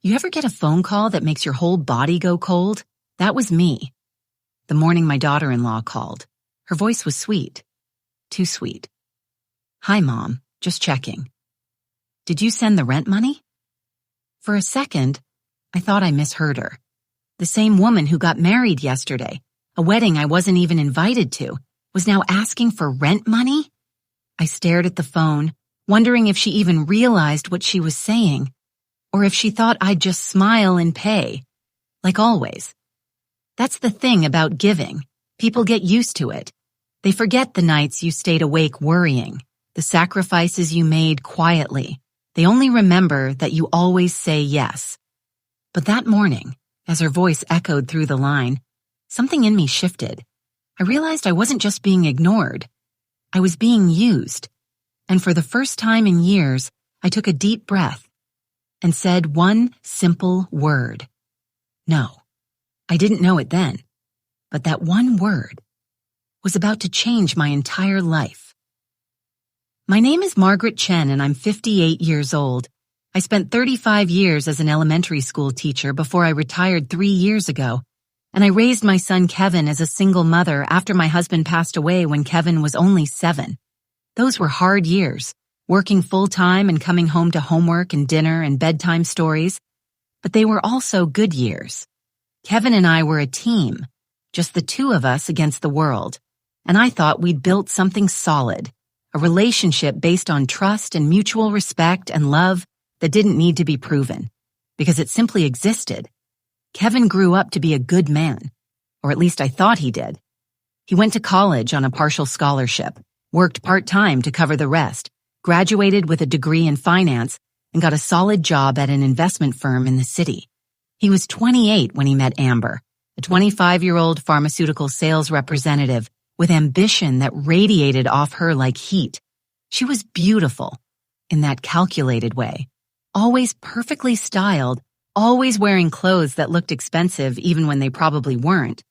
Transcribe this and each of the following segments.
You ever get a phone call that makes your whole body go cold? That was me. The morning my daughter-in-law called. Her voice was sweet. Too sweet. "Hi, Mom. Just checking. Did you send the rent money?" For a second, I thought I misheard her. The same woman who got married yesterday, a wedding I wasn't even invited to, was now asking for rent money? I stared at the phone, wondering if she even realized what she was saying, or if she thought I'd just smile and pay, like always. That's the thing about giving. People get used to it. They forget the nights you stayed awake worrying, the sacrifices you made quietly. They only remember that you always say yes. But that morning, as her voice echoed through the line, something in me shifted. I realized I wasn't just being ignored. I was being used. And for the first time in years, I took a deep breath and said one simple word. No. I didn't know it then, but that one word was about to change my entire life. My name is Margaret Chen, and I'm 58 years old. I spent 35 years as an elementary school teacher before I retired 3 years ago, and I raised my son Kevin as a single mother after my husband passed away when Kevin was only 7. Those were hard years, working full-time and coming home to homework and dinner and bedtime stories, but they were also good years. Kevin and I were a team, just the two of us against the world, and I thought we'd built something solid, a relationship based on trust and mutual respect and love that didn't need to be proven, because it simply existed. Kevin grew up to be a good man, or at least I thought he did. He went to college on a partial scholarship, worked part-time to cover the rest, graduated with a degree in finance, and got a solid job at an investment firm in the city. He was 28 when he met Amber, a 25-year-old pharmaceutical sales representative with ambition that radiated off her like heat. She was beautiful, in that calculated way, always perfectly styled, always wearing clothes that looked expensive even when they probably weren't,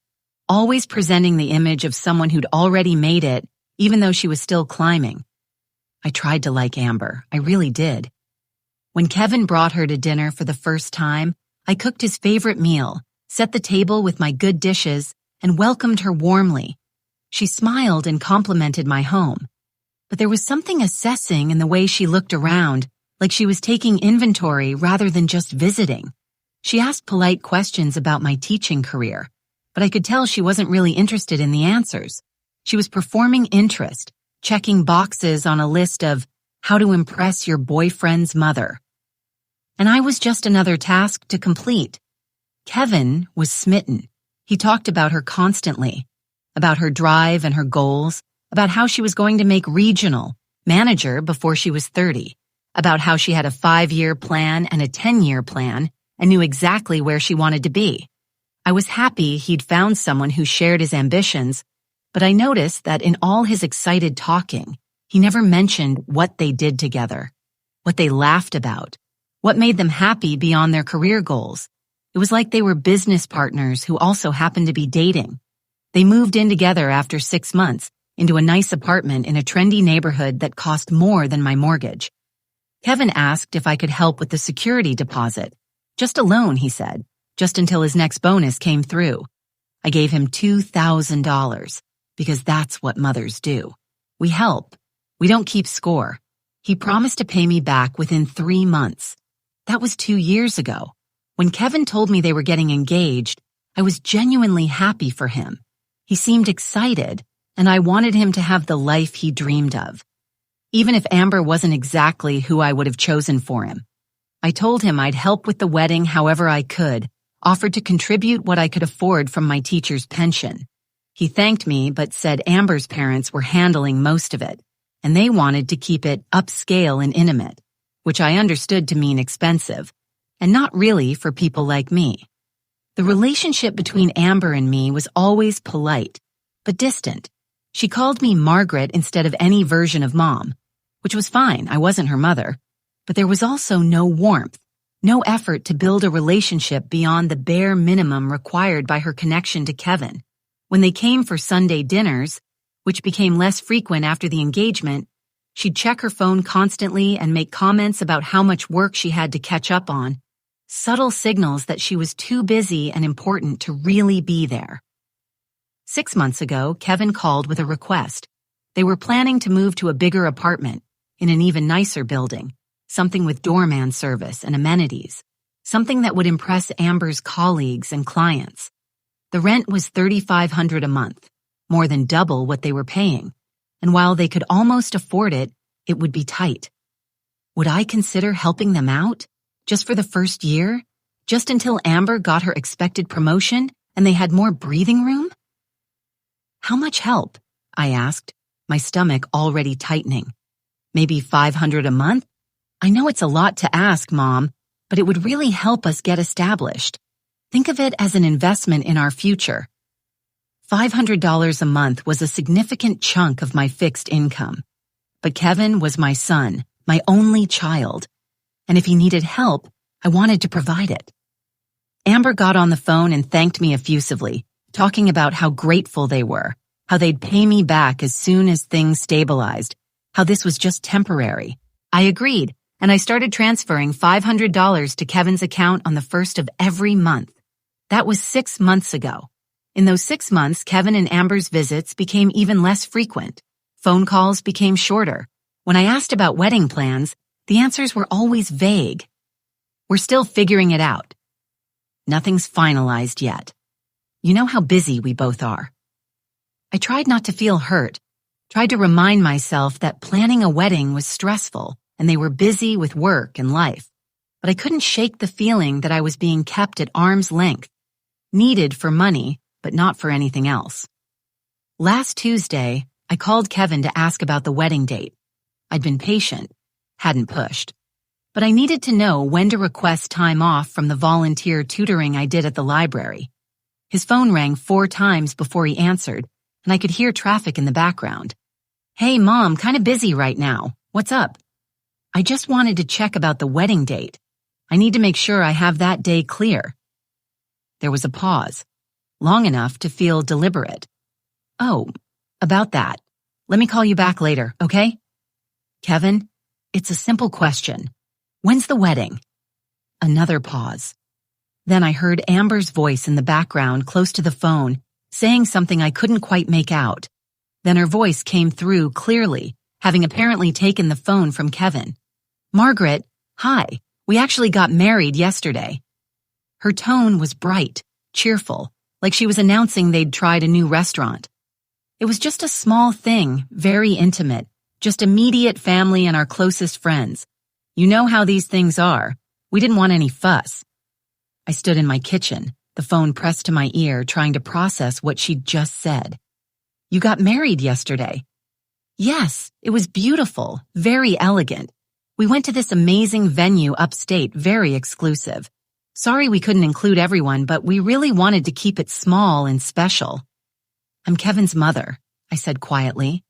always presenting the image of someone who'd already made it, even though she was still climbing. I tried to like Amber, I really did. When Kevin brought her to dinner for the first time, I cooked his favorite meal, set the table with my good dishes, and welcomed her warmly. She smiled and complimented my home. But there was something assessing in the way she looked around, like she was taking inventory rather than just visiting. She asked polite questions about my teaching career, but I could tell she wasn't really interested in the answers. She was performing interest, checking boxes on a list of how to impress your boyfriend's mother. And I was just another task to complete. Kevin was smitten. He talked about her constantly, about her drive and her goals, about how she was going to make regional manager before she was 30, about how she had a 5-year plan and a 10-year plan and knew exactly where she wanted to be. I was happy he'd found someone who shared his ambitions, but I noticed that in all his excited talking, he never mentioned what they did together, what they laughed about, what made them happy beyond their career goals. It was like they were business partners who also happened to be dating. They moved in together after 6 months into a nice apartment in a trendy neighborhood that cost more than my mortgage. Kevin asked if I could help with the security deposit. Just a loan, he said, just until his next bonus came through. I gave him $2,000 because that's what mothers do. We help. We don't keep score. He promised to pay me back within 3 months. That was 2 years ago. When Kevin told me they were getting engaged, I was genuinely happy for him. He seemed excited, and I wanted him to have the life he dreamed of. Even if Amber wasn't exactly who I would have chosen for him. I told him I'd help with the wedding however I could, offered to contribute what I could afford from my teacher's pension. He thanked me but said Amber's parents were handling most of it, and they wanted to keep it upscale and intimate, which I understood to mean expensive, and not really for people like me. The relationship between Amber and me was always polite, but distant. She called me Margaret instead of any version of Mom, which was fine, I wasn't her mother, but there was also no warmth, no effort to build a relationship beyond the bare minimum required by her connection to Kevin. When they came for Sunday dinners, which became less frequent after the engagement, she'd check her phone constantly and make comments about how much work she had to catch up on. subtle signals that she was too busy and important to really be there. 6 months ago, Kevin called with a request. They were planning to move to a bigger apartment in an even nicer building, something with doorman service and amenities, something that would impress Amber's colleagues and clients. The rent was $3,500 a month, more than double what they were paying, and while they could almost afford it, it would be tight. Would I consider helping them out? Just for the first year? Just until Amber got her expected promotion and they had more breathing room? How much help? I asked, my stomach already tightening. Maybe $500 a month? I know it's a lot to ask, Mom, but it would really help us get established. Think of it as an investment in our future. $500 a month was a significant chunk of my fixed income. But Kevin was my son, my only child. And if he needed help, I wanted to provide it. Amber got on the phone and thanked me effusively, talking about how grateful they were, how they'd pay me back as soon as things stabilized, how this was just temporary. I agreed, and I started transferring $500 to Kevin's account on the first of every month. That was 6 months ago. In those 6 months, Kevin and Amber's visits became even less frequent. Phone calls became shorter. When I asked about wedding plans, the answers were always vague. We're still figuring it out. Nothing's finalized yet. You know how busy we both are. I tried not to feel hurt, tried to remind myself that planning a wedding was stressful and they were busy with work and life. But I couldn't shake the feeling that I was being kept at arm's length, needed for money, but not for anything else. Last Tuesday, I called Kevin to ask about the wedding date. I'd been patient, hadn't pushed. But I needed to know when to request time off from the volunteer tutoring I did at the library. His phone rang 4 times before he answered, and I could hear traffic in the background. Hey, Mom, kinda busy right now. What's up? I just wanted to check about the wedding date. I need to make sure I have that day clear. There was a pause, long enough to feel deliberate. Oh, about that. Let me call you back later, okay? Kevin, it's a simple question. When's the wedding? Another pause. Then I heard Amber's voice in the background close to the phone, saying something I couldn't quite make out. Then her voice came through clearly, having apparently taken the phone from Kevin. Margaret, hi, we actually got married yesterday. Her tone was bright, cheerful, like she was announcing they'd tried a new restaurant. It was just a small thing, very intimate, just immediate family and our closest friends. You know how these things are. We didn't want any fuss. I stood in my kitchen, the phone pressed to my ear, trying to process what she'd just said. You got married yesterday. Yes, it was beautiful, very elegant. We went to this amazing venue upstate, very exclusive. Sorry we couldn't include everyone, but we really wanted to keep it small and special. I'm Kevin's mother, I said quietly.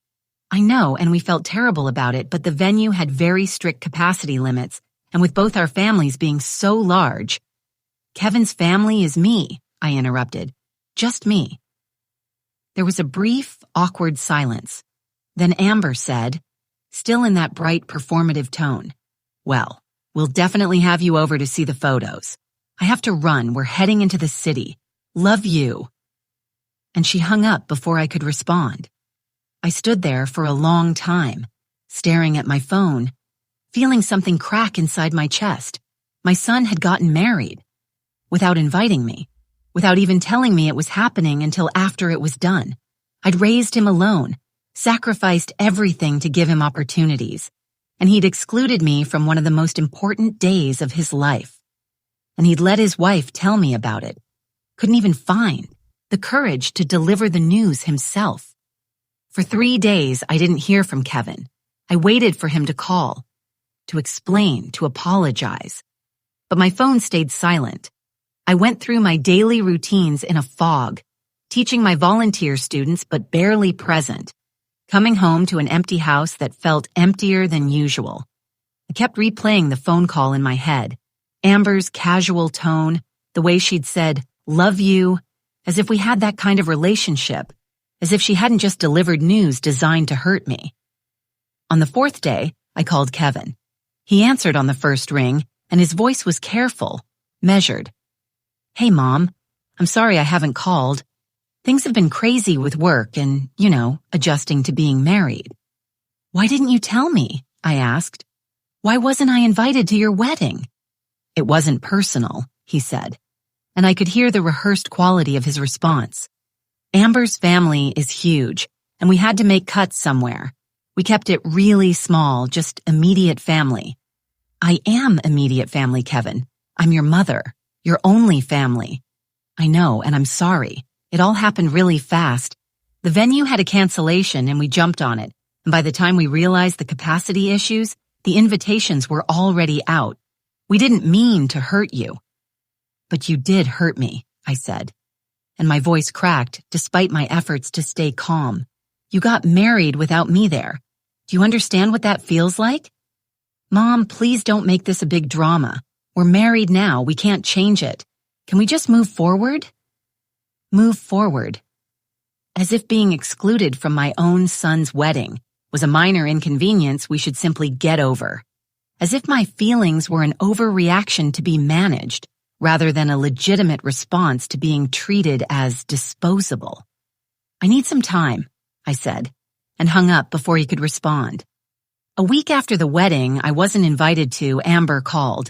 I know, and we felt terrible about it, but the venue had very strict capacity limits, and with both our families being so large. Kevin's family is me, I interrupted. Just me. There was a brief, awkward silence. Then Amber said, still in that bright, performative tone, well, we'll definitely have you over to see the photos. I have to run. We're heading into the city. Love you. And she hung up before I could respond. I stood there for a long time, staring at my phone, feeling something crack inside my chest. My son had gotten married. Without inviting me, without even telling me it was happening until after it was done. I'd raised him alone, sacrificed everything to give him opportunities, and he'd excluded me from one of the most important days of his life. And he'd let his wife tell me about it. Couldn't even find the courage to deliver the news himself. For 3 days, I didn't hear from Kevin. I waited for him to call, to explain, to apologize. But my phone stayed silent. I went through my daily routines in a fog, teaching my volunteer students but barely present, coming home to an empty house that felt emptier than usual. I kept replaying the phone call in my head, Amber's casual tone, the way she'd said, love you, as if we had that kind of relationship, as if she hadn't just delivered news designed to hurt me. On the 4th day, I called Kevin. He answered on the first ring, and his voice was careful, Measured. Hey, Mom. I'm sorry I haven't called. Things have been crazy with work and, adjusting to being married. Why didn't you tell me? I asked. Why wasn't I invited to your wedding? It wasn't personal, he said, and I could hear the rehearsed quality of his response. Amber's family is huge, and we had to make cuts somewhere. We kept it really small, just immediate family. I am immediate family, Kevin. I'm your mother, your only family. I know, and I'm sorry. It all happened really fast. The venue had a cancellation, and we jumped on it, and by the time we realized the capacity issues, the invitations were already out. We didn't mean to hurt you. But you did hurt me, I said, and my voice cracked despite my efforts to stay calm. You got married without me there. Do you understand what that feels like? Mom, please don't make this a big drama. We're married now. We can't change it. Can we just move forward? Move forward. As if being excluded from my own son's wedding was a minor inconvenience we should simply get over. As if my feelings were an overreaction to be managed, rather than a legitimate response to being treated as disposable. I need some time, I said, and hung up before he could respond. A week after the wedding I wasn't invited to, Amber called.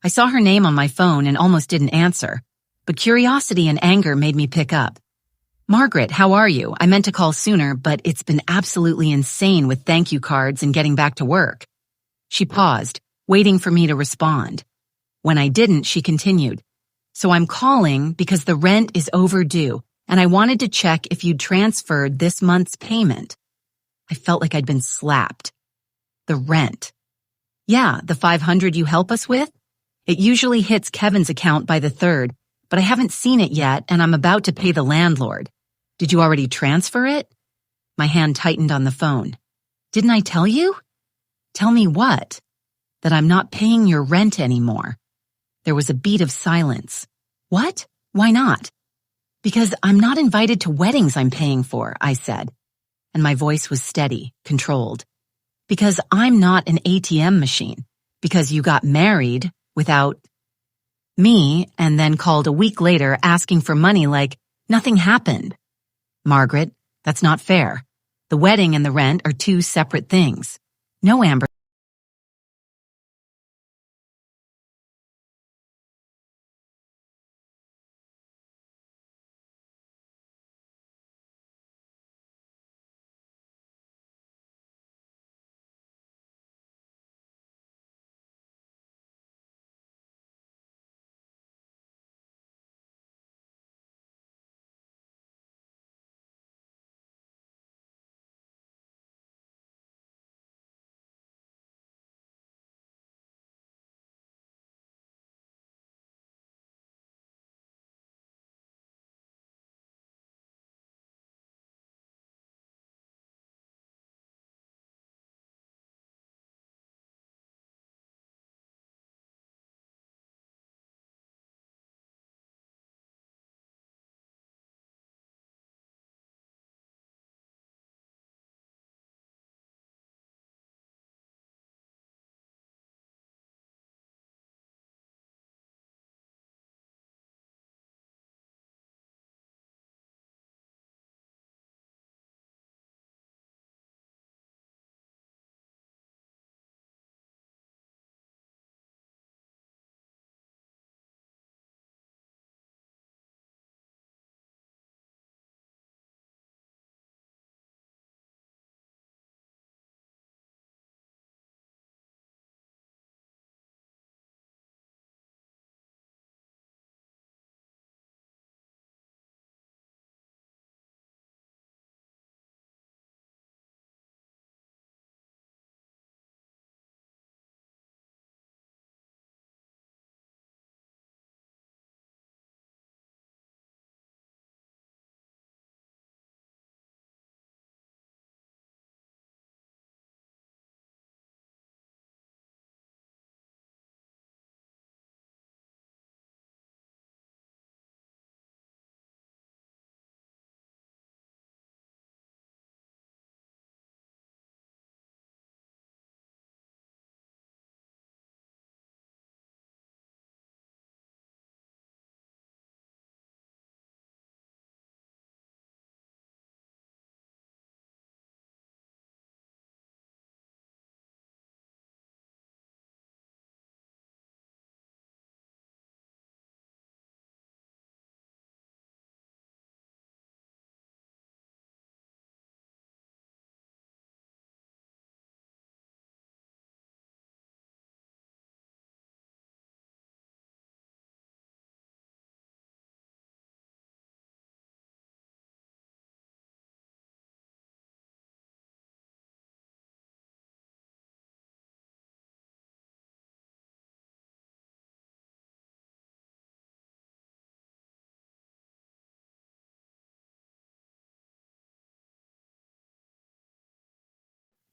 I saw her name on my phone and almost didn't answer, but curiosity and anger made me pick up. Margaret, how are you? I meant to call sooner, but it's been absolutely insane with thank you cards and getting back to work. She paused, waiting for me to respond. When I didn't, she continued. So I'm calling because the rent is overdue, and I wanted to check if you'd transferred this month's payment. I felt like I'd been slapped. The rent. Yeah, the $500 you help us with? It usually hits Kevin's account by the 3rd, but I haven't seen it yet, and I'm about to pay the landlord. Did you already transfer it? My hand tightened on the phone. Didn't I tell you? Tell me what? That I'm not paying your rent anymore. There was a beat of silence. What? Why not? Because I'm not invited to weddings I'm paying for, I said. And my voice was steady, controlled. Because I'm not an ATM machine. Because you got married without me and then called a week later asking for money like nothing happened. Margaret, that's not fair. The wedding and the rent are two separate things. No, Amber.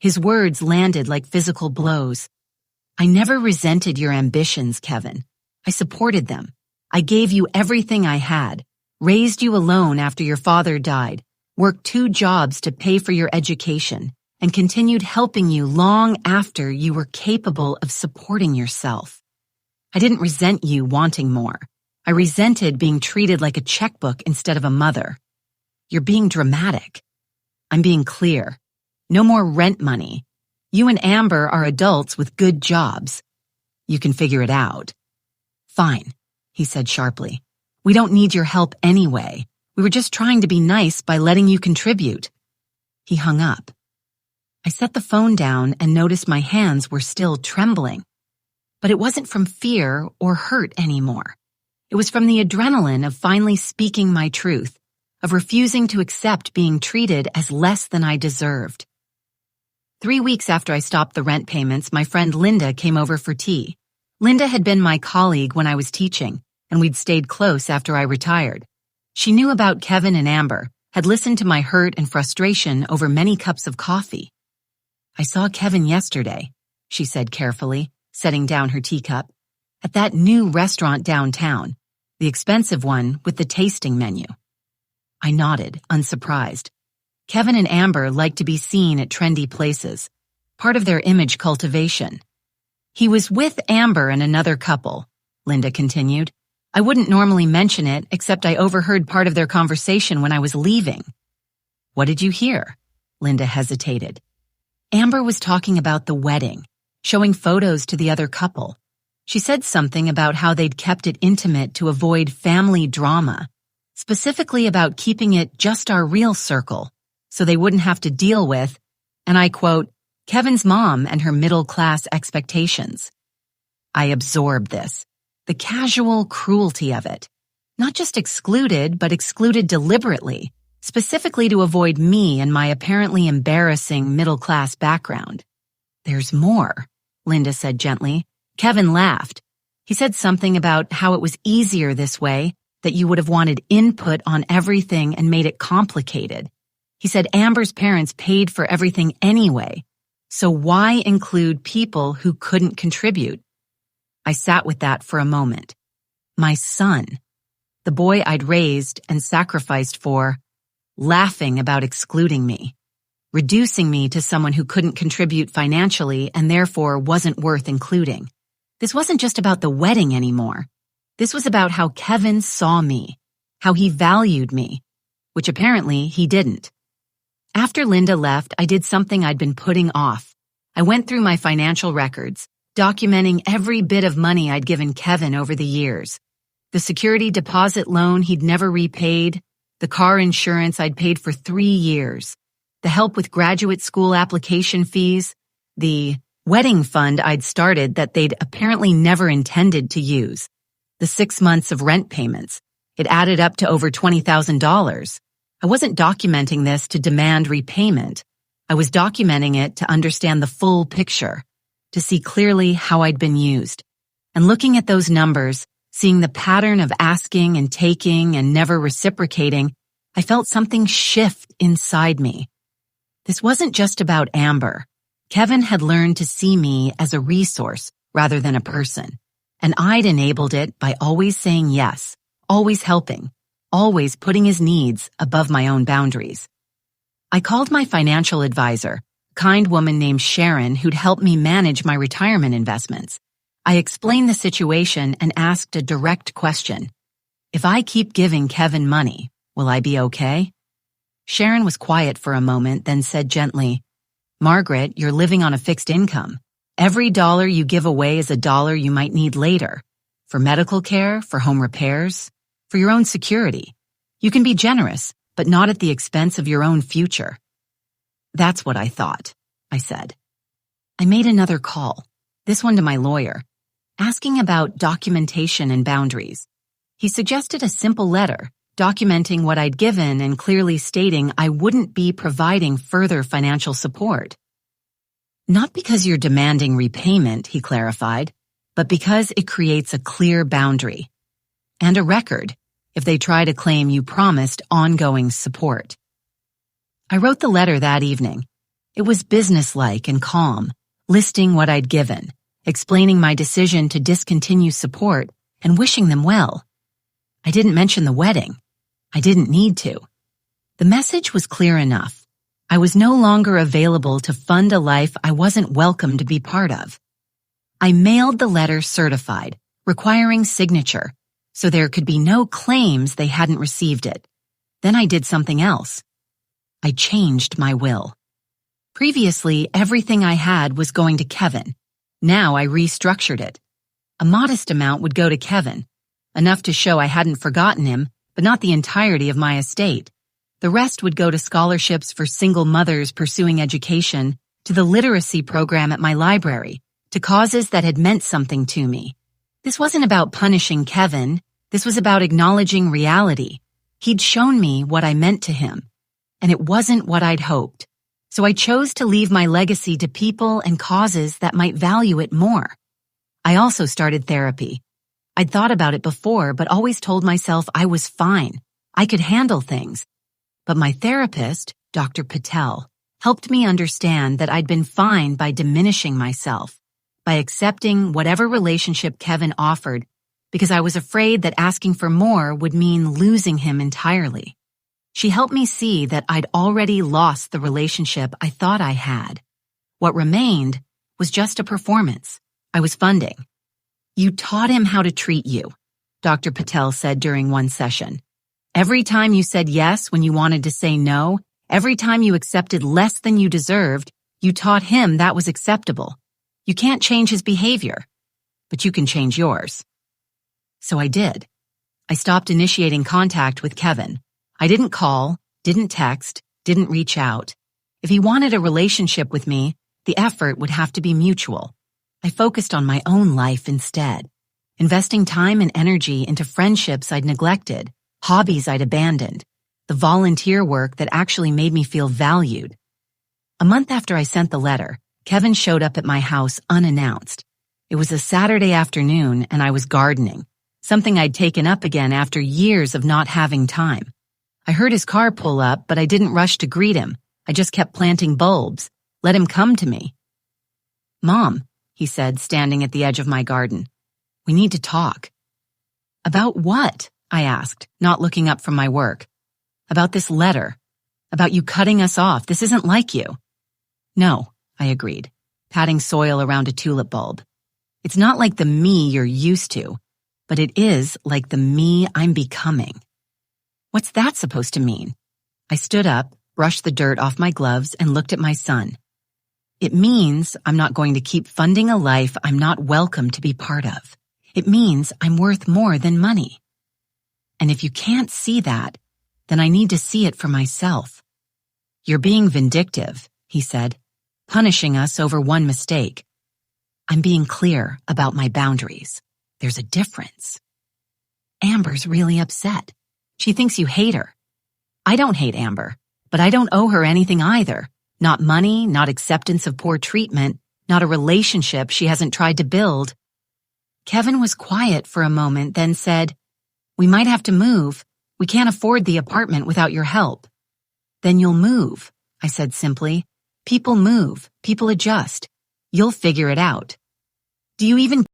His words landed like physical blows. I never resented your ambitions, Kevin. I supported them. I gave you everything I had, raised you alone after your father died, worked 2 jobs to pay for your education, and continued helping you long after you were capable of supporting yourself. I didn't resent you wanting more. I resented being treated like a checkbook instead of a mother. You're being dramatic. I'm being clear. No more rent money. You and Amber are adults with good jobs. You can figure it out. Fine, he said sharply. We don't need your help anyway. We were just trying to be nice by letting you contribute. He hung up. I set the phone down and noticed my hands were still trembling. But it wasn't from fear or hurt anymore. It was from the adrenaline of finally speaking my truth, of refusing to accept being treated as less than I deserved. 3 weeks after I stopped the rent payments, my friend Linda came over for tea. Linda had been my colleague when I was teaching, and we'd stayed close after I retired. She knew about Kevin and Amber, had listened to my hurt and frustration over many cups of coffee. I saw Kevin yesterday, she said carefully, setting down her teacup, at that new restaurant downtown, the expensive one with the tasting menu. I nodded, unsurprised. Kevin and Amber like to be seen at trendy places, part of their image cultivation. He was with Amber and another couple, Linda continued. I wouldn't normally mention it, except I overheard part of their conversation when I was leaving. What did you hear? Linda hesitated. Amber was talking about the wedding, showing photos to the other couple. She said something about how they'd kept it intimate to avoid family drama, specifically about keeping it just our real circle, so they wouldn't have to deal with, and I quote, Kevin's mom and her middle-class expectations. I absorbed this, the casual cruelty of it. Not just excluded, but excluded deliberately, specifically to avoid me and my apparently embarrassing middle-class background. There's more, Linda said gently. Kevin laughed. He said something about how it was easier this way, that you would have wanted input on everything and made it complicated. He said Amber's parents paid for everything anyway, so why include people who couldn't contribute? I sat with that for a moment. My son, the boy I'd raised and sacrificed for, laughing about excluding me, reducing me to someone who couldn't contribute financially and therefore wasn't worth including. This wasn't just about the wedding anymore. This was about how Kevin saw me, how he valued me, which apparently he didn't. After Linda left, I did something I'd been putting off. I went through my financial records, documenting every bit of money I'd given Kevin over the years. The security deposit loan he'd never repaid, the car insurance I'd paid for 3 years, the help with graduate school application fees, the wedding fund I'd started that they'd apparently never intended to use, the 6 months of rent payments. It added up to over $20,000. I wasn't documenting this to demand repayment. I was documenting it to understand the full picture, to see clearly how I'd been used. And looking at those numbers, seeing the pattern of asking and taking and never reciprocating, I felt something shift inside me. This wasn't just about Amber. Kevin had learned to see me as a resource rather than a person, and I'd enabled it by always saying yes, always helping, always putting his needs above my own boundaries. I called my financial advisor, a kind woman named Sharon who'd helped me manage my retirement investments. I explained the situation and asked a direct question. If I keep giving Kevin money, will I be okay? Sharon was quiet for a moment, then said gently, Margaret, you're living on a fixed income. Every dollar you give away is a dollar you might need later. For medical care, for home repairs, for your own security. You can be generous, but not at the expense of your own future. That's what I thought, I said. I made another call, this one to my lawyer, asking about documentation and boundaries. He suggested a simple letter, documenting what I'd given and clearly stating I wouldn't be providing further financial support. Not because you're demanding repayment, he clarified, but because it creates a clear boundary and a record if they try to claim you promised ongoing support. I wrote the letter that evening. It was businesslike and calm, listing what I'd given, explaining my decision to discontinue support, and wishing them well. I didn't mention the wedding. I didn't need to. The message was clear enough. I was no longer available to fund a life I wasn't welcome to be part of. I mailed the letter certified, requiring signature, so there could be no claims they hadn't received it. Then I did something else. I changed my will. Previously, everything I had was going to Kevin. Now I restructured it. A modest amount would go to Kevin, enough to show I hadn't forgotten him, but not the entirety of my estate. The rest would go to scholarships for single mothers pursuing education, to the literacy program at my library, to causes that had meant something to me. This wasn't about punishing Kevin. This was about acknowledging reality. He'd shown me what I meant to him, and it wasn't what I'd hoped. So I chose to leave my legacy to people and causes that might value it more. I also started therapy. I'd thought about it before, but always told myself I was fine. I could handle things. But my therapist, Dr. Patel, helped me understand that I'd been fine by diminishing myself, by accepting whatever relationship Kevin offered, because I was afraid that asking for more would mean losing him entirely. She helped me see that I'd already lost the relationship I thought I had. What remained was just a performance I was funding. You taught him how to treat you, Dr. Patel said during one session. Every time you said yes when you wanted to say no, every time you accepted less than you deserved, you taught him that was acceptable. You can't change his behavior, but you can change yours. So I did. I stopped initiating contact with Kevin. I didn't call, didn't text, didn't reach out. If he wanted a relationship with me, the effort would have to be mutual. I focused on my own life instead, investing time and energy into friendships I'd neglected, hobbies I'd abandoned, the volunteer work that actually made me feel valued. A month after I sent the letter, Kevin showed up at my house unannounced. It was a Saturday afternoon and I was gardening, something I'd taken up again after years of not having time. I heard his car pull up, but I didn't rush to greet him. I just kept planting bulbs. Let him come to me. "Mom," he said, standing at the edge of my garden, "we need to talk." "About what?" I asked, not looking up from my work. "About this letter. About you cutting us off. This isn't like you." "No," I agreed, patting soil around a tulip bulb. "It's not like the me you're used to, but it is like the me I'm becoming." "What's that supposed to mean?" I stood up, brushed the dirt off my gloves, and looked at my son. "It means I'm not going to keep funding a life I'm not welcome to be part of. It means I'm worth more than money. And if you can't see that, then I need to see it for myself." "You're being vindictive," he said, "punishing us over one mistake." "I'm being clear about my boundaries. There's a difference." "Amber's really upset. She thinks you hate her." "I don't hate Amber, but I don't owe her anything either. Not money, not acceptance of poor treatment, not a relationship she hasn't tried to build." Kevin was quiet for a moment, then said, "We might have to move. We can't afford the apartment without your help." "Then you'll move," I said simply. "People move, people adjust. You'll figure it out. Do you even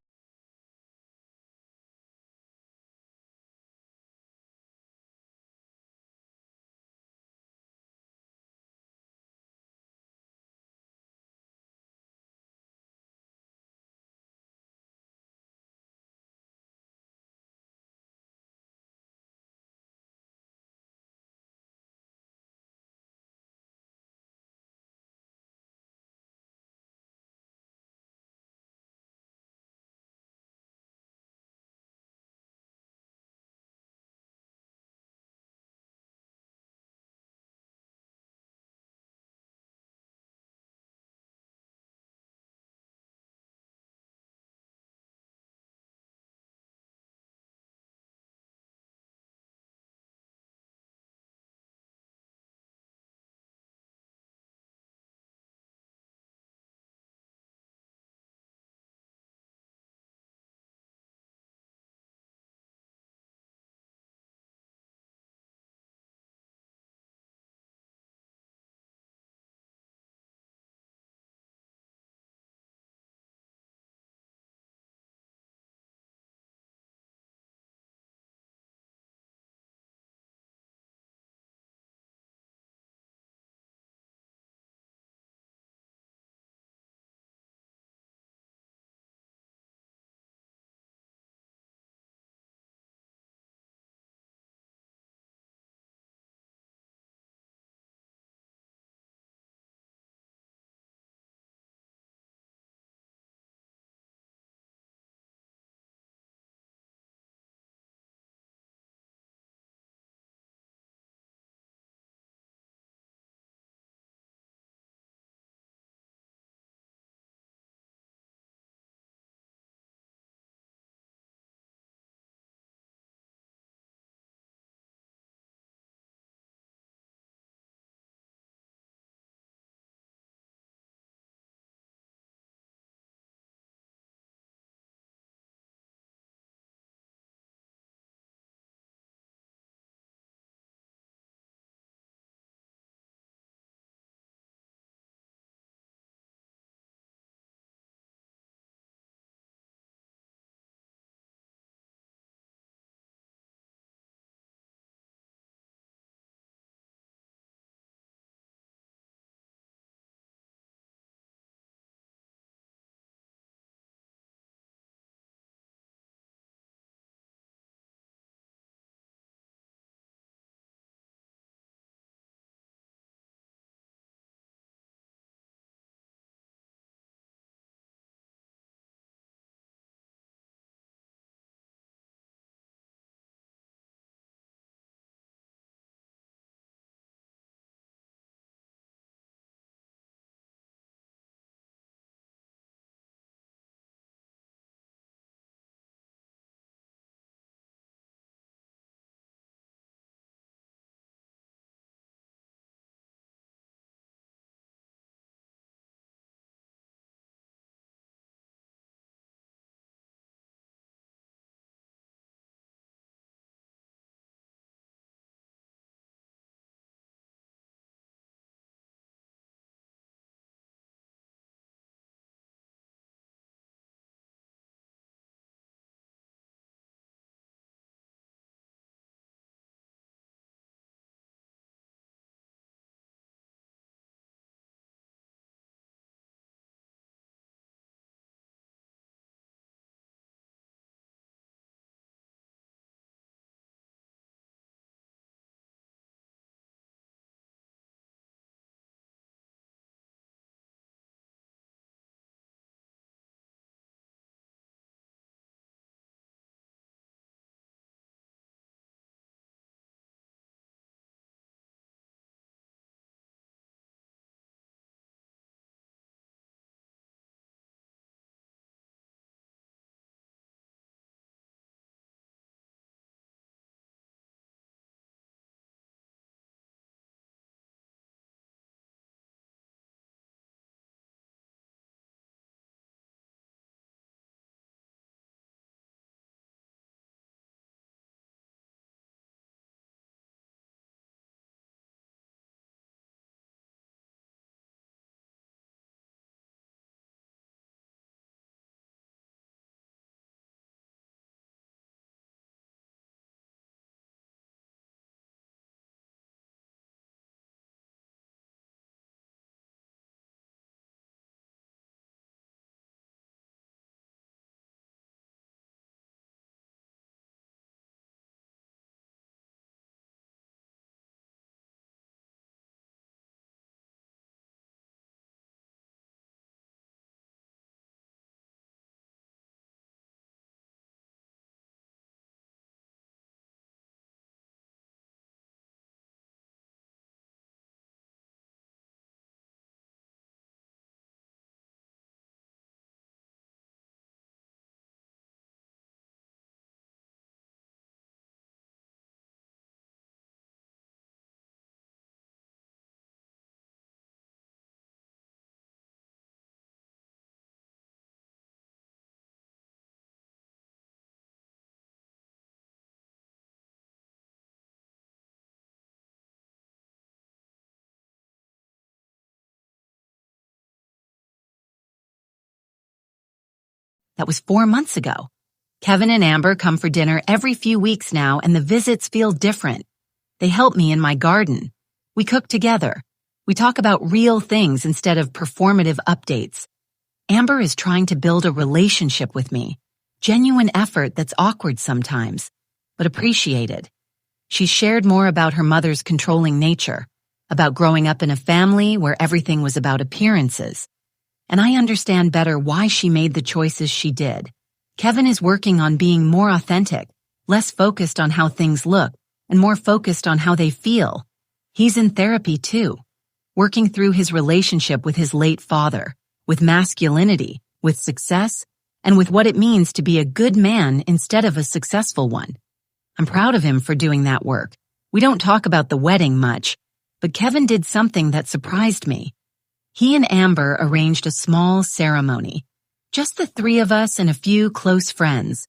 That was 4 months ago. Kevin and Amber come for dinner every few weeks now, and the visits feel different. They help me in my garden. We cook together. We talk about real things instead of performative updates. Amber is trying to build a relationship with me. Genuine effort that's awkward sometimes, but appreciated. She shared more about her mother's controlling nature, about growing up in a family where everything was about appearances. And I understand better why she made the choices she did. Kevin is working on being more authentic, less focused on how things look, and more focused on how they feel. He's in therapy too, working through his relationship with his late father, with masculinity, with success, and with what it means to be a good man instead of a successful one. I'm proud of him for doing that work. We don't talk about the wedding much, but Kevin did something that surprised me. He and Amber arranged a small ceremony, just the three of us and a few close friends.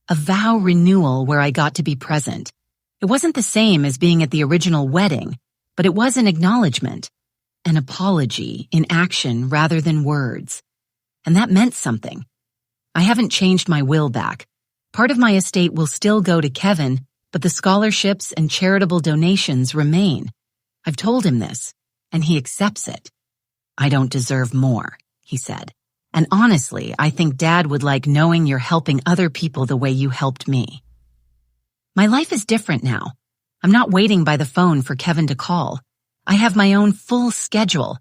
A vow renewal where I got to be present. It wasn't the same as being at the original wedding, but it was an acknowledgement, an apology in action rather than words. And that meant something. I haven't changed my will back. Part of my estate will still go to Kevin, but the scholarships and charitable donations remain. I've told him this, and he accepts it. I don't deserve more, he said. And honestly, I think Dad would like knowing you're helping other people the way you helped me. My life is different now. I'm not waiting by the phone for Kevin to call. I have my own full schedule,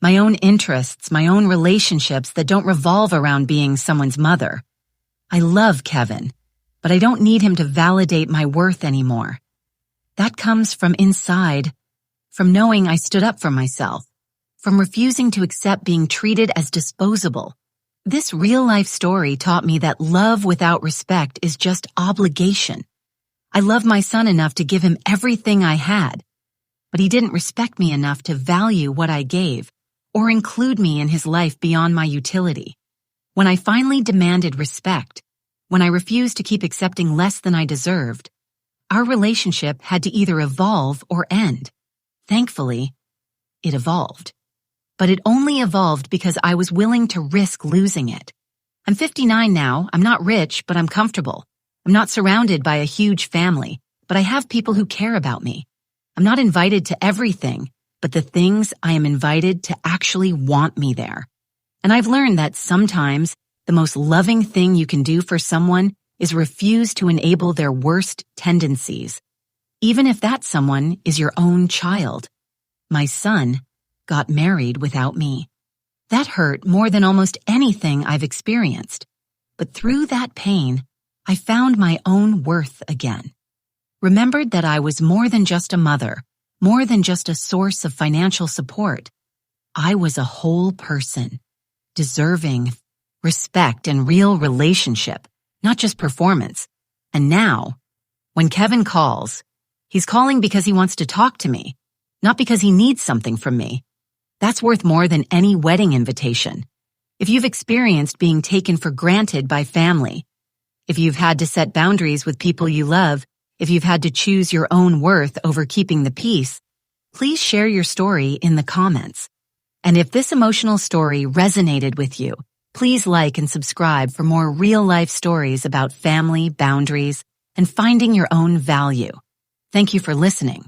my own interests, my own relationships that don't revolve around being someone's mother. I love Kevin, but I don't need him to validate my worth anymore. That comes from inside, from knowing I stood up for myself, from refusing to accept being treated as disposable. This real-life story taught me that love without respect is just obligation. I love my son enough to give him everything I had, but he didn't respect me enough to value what I gave or include me in his life beyond my utility. When I finally demanded respect, when I refused to keep accepting less than I deserved, our relationship had to either evolve or end. Thankfully, it evolved. But it only evolved because I was willing to risk losing it. I'm 59 now, I'm not rich, but I'm comfortable. I'm not surrounded by a huge family, but I have people who care about me. I'm not invited to everything, but the things I am invited to actually want me there. And I've learned that sometimes the most loving thing you can do for someone is refuse to enable their worst tendencies, even if that someone is your own child. My son got married without me. That hurt more than almost anything I've experienced. But through that pain, I found my own worth again. Remembered that I was more than just a mother, more than just a source of financial support. I was a whole person, deserving respect and real relationship, not just performance. And now, when Kevin calls, he's calling because he wants to talk to me, not because he needs something from me. That's worth more than any wedding invitation. If you've experienced being taken for granted by family, if you've had to set boundaries with people you love, if you've had to choose your own worth over keeping the peace, please share your story in the comments. And if this emotional story resonated with you, please like and subscribe for more real-life stories about family, boundaries, and finding your own value. Thank you for listening.